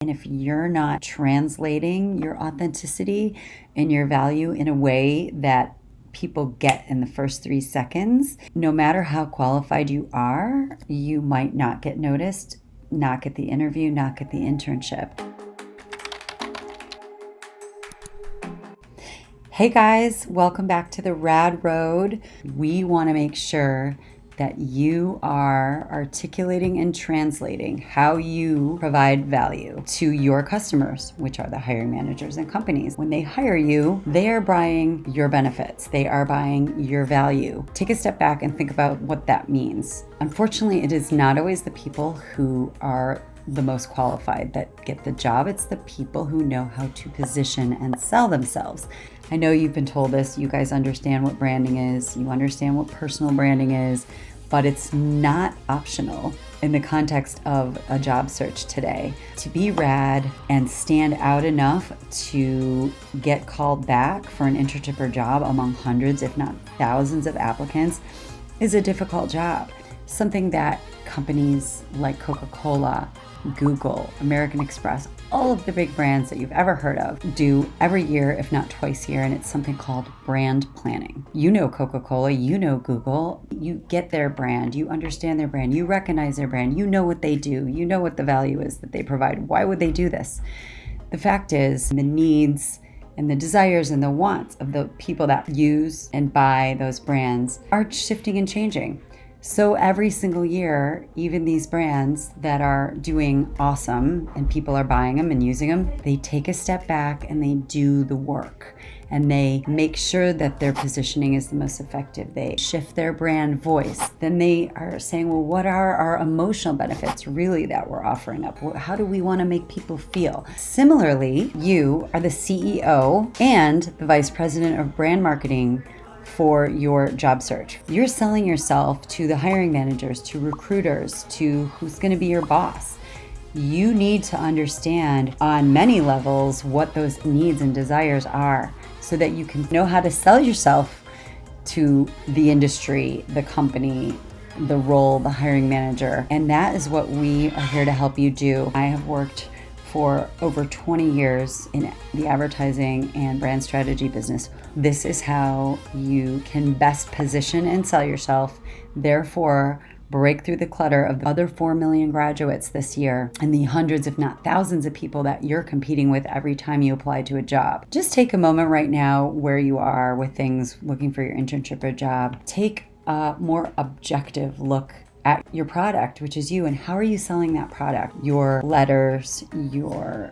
And if you're not translating your authenticity and your value in a way that people get in the first 3 seconds, no matter how qualified you are, you might not get noticed, not get the interview, not get the internship. Hey guys, welcome back to the Rad Road. We want to make sure that you are articulating and translating how you provide value to your customers, which are the hiring managers and companies. When they hire you, they are buying your benefits. They are buying your value. Take a step back and think about what that means. Unfortunately, it is not always the people who are the most qualified that get the job. It's the people who know how to position and sell themselves. I know you've been told this. You guys understand what branding is. You understand what personal branding is, but it's not optional in the context of a job search today. To be rad and stand out enough to get called back for an internship or job among hundreds, if not thousands of applicants is a difficult job. Something that companies like Coca-Cola, Google, American Express, all of the big brands that you've ever heard of do every year, if not twice a year, and it's something called brand planning. You know Coca-Cola, you know Google, you get their brand, you understand their brand, you recognize their brand, you know what they do, you know what the value is that they provide. Why would they do this? The fact is, the needs and the desires and the wants of the people that use and buy those brands are shifting and changing. So every single year, even these brands that are doing awesome and people are buying them and using them, they take a step back and they do the work and they make sure that their positioning is the most effective. They shift their brand voice. Then they are saying, well, what are our emotional benefits really that we're offering up? How do we want to make people feel? Similarly, you are the CEO and the vice president of brand marketing for your job search. You're selling yourself to the hiring managers, to recruiters, to who's going to be your boss. You need to understand on many levels what those needs and desires are so that you can know how to sell yourself to the industry, the company, the role, the hiring manager. And that is what we are here to help you do. I have worked for over 20 years in the advertising and brand strategy business. This is how you can best position and sell yourself, therefore break through the clutter of the other 4 million graduates this year and the hundreds, if not thousands of people that you're competing with every time you apply to a job. Just take a moment right now where you are with things, looking for your internship or job. Take a more objective look at your product, which is you, and how are you selling that product? Your letters, your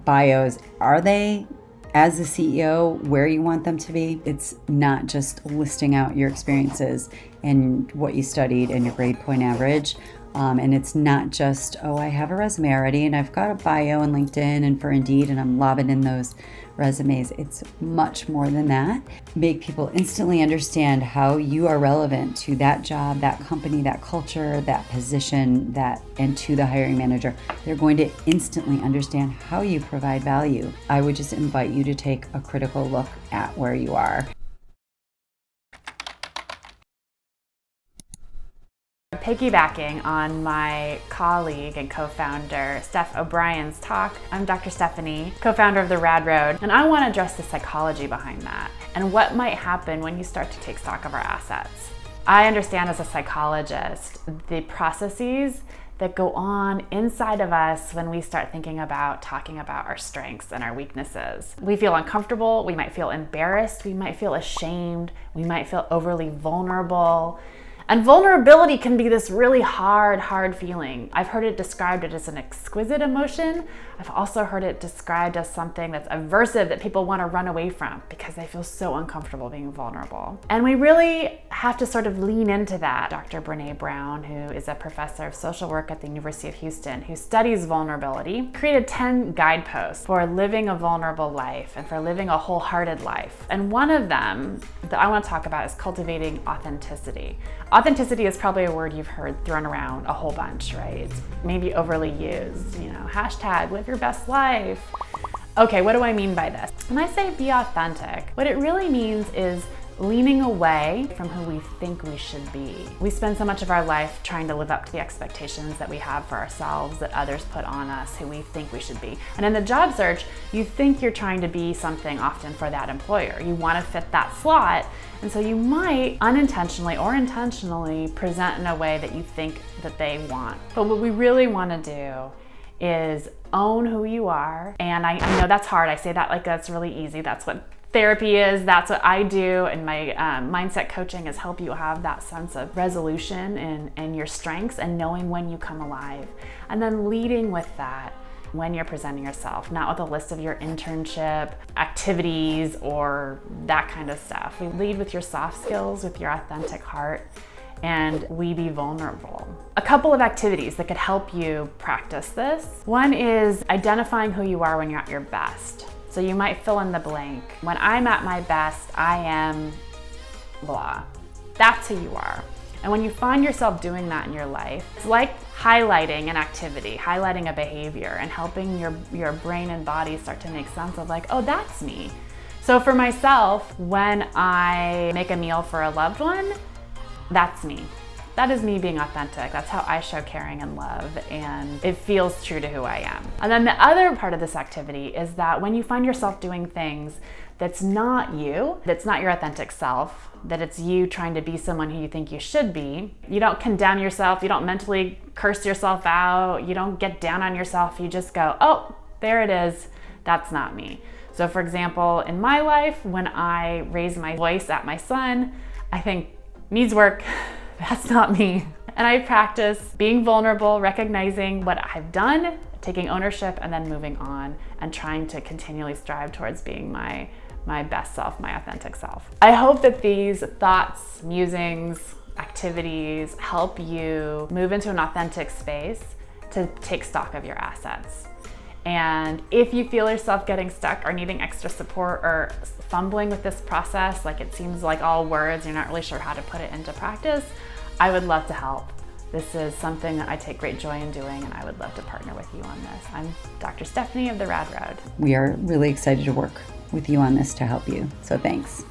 bios, are they, as the CEO, where you want them to be? It's not just listing out your experiences and what you studied and your grade point average. And it's not just, oh, I have a resume already and I've got a bio in LinkedIn and for Indeed and I'm lobbing in those resumes. It's much more than that. Make people instantly understand how you are relevant to that job, that company, that culture, that position, and to the hiring manager. They're going to instantly understand how you provide value. I would just invite you to take a critical look at where you are. Piggybacking on my colleague and co-founder Steph O'Brien's talk, I'm Dr. Stephanie, co-founder of the Rad Road, and I want to address the psychology behind that and what might happen when you start to take stock of our assets. I understand as a psychologist the processes that go on inside of us when we start thinking about talking about our strengths and our weaknesses. We feel uncomfortable, we might feel embarrassed, we might feel ashamed, we might feel overly vulnerable. And vulnerability can be this really hard feeling. I've heard it described as an exquisite emotion. I've also heard it described as something that's aversive that people want to run away from because they feel so uncomfortable being vulnerable. And we really have to sort of lean into that. Dr. Brene Brown, who is a professor of social work at the University of Houston, who studies vulnerability, created 10 guideposts for living a vulnerable life and for living a wholehearted life. And one of them that I want to talk about is cultivating authenticity. Authenticity is probably a word you've heard thrown around a whole bunch, right? It's maybe overly used, hashtag live your best life. Okay, what do I mean by this? When I say be authentic, what it really means is leaning away from who we think we should be. We spend so much of our life trying to live up to the expectations that we have for ourselves, that others put on us, who we think we should be. And in the job search, you think you're trying to be something often for that employer. You want to fit that slot, and so you might unintentionally or intentionally present in a way that you think that they want. But what we really want to do is own who you are. And I know that's hard. I say that like that's really easy. That's what therapy is. That's what I do. And my mindset coaching is help you have that sense of resolution and your strengths and knowing when you come alive. And then leading with that when you're presenting yourself, not with a list of your internship activities or that kind of stuff. We lead with your soft skills, with your authentic heart, and we be vulnerable. A couple of activities that could help you practice this. One is identifying who you are when you're at your best. So you might fill in the blank. When I'm at my best, I am blah. That's who you are. And when you find yourself doing that in your life, it's like highlighting an activity, highlighting a behavior, and helping your brain and body start to make sense of like, oh, that's me. So for myself, when I make a meal for a loved one, that's me. That is me being authentic. That's how I show caring and love, and it feels true to who I am. And then the other part of this activity is that when you find yourself doing things that's not you, that's not your authentic self, that it's you trying to be someone who you think you should be, you don't condemn yourself, you don't mentally curse yourself out, you don't get down on yourself, you just go, oh, there it is, that's not me. So for example, in my life, when I raise my voice at my son, I think, needs work, that's not me. And I practice being vulnerable, recognizing what I've done, taking ownership, and then moving on and trying to continually strive towards being my best self, my authentic self. I hope that these thoughts, musings, activities help you move into an authentic space to take stock of your assets. And if you feel yourself getting stuck or needing extra support or fumbling with this process, like it seems like all words, you're not really sure how to put it into practice, I would love to help. This is something that I take great joy in doing, and I would love to partner with you on this. I'm Dr. Stephanie of the Rad Road. We are really excited to work with you on this to help you. So thanks.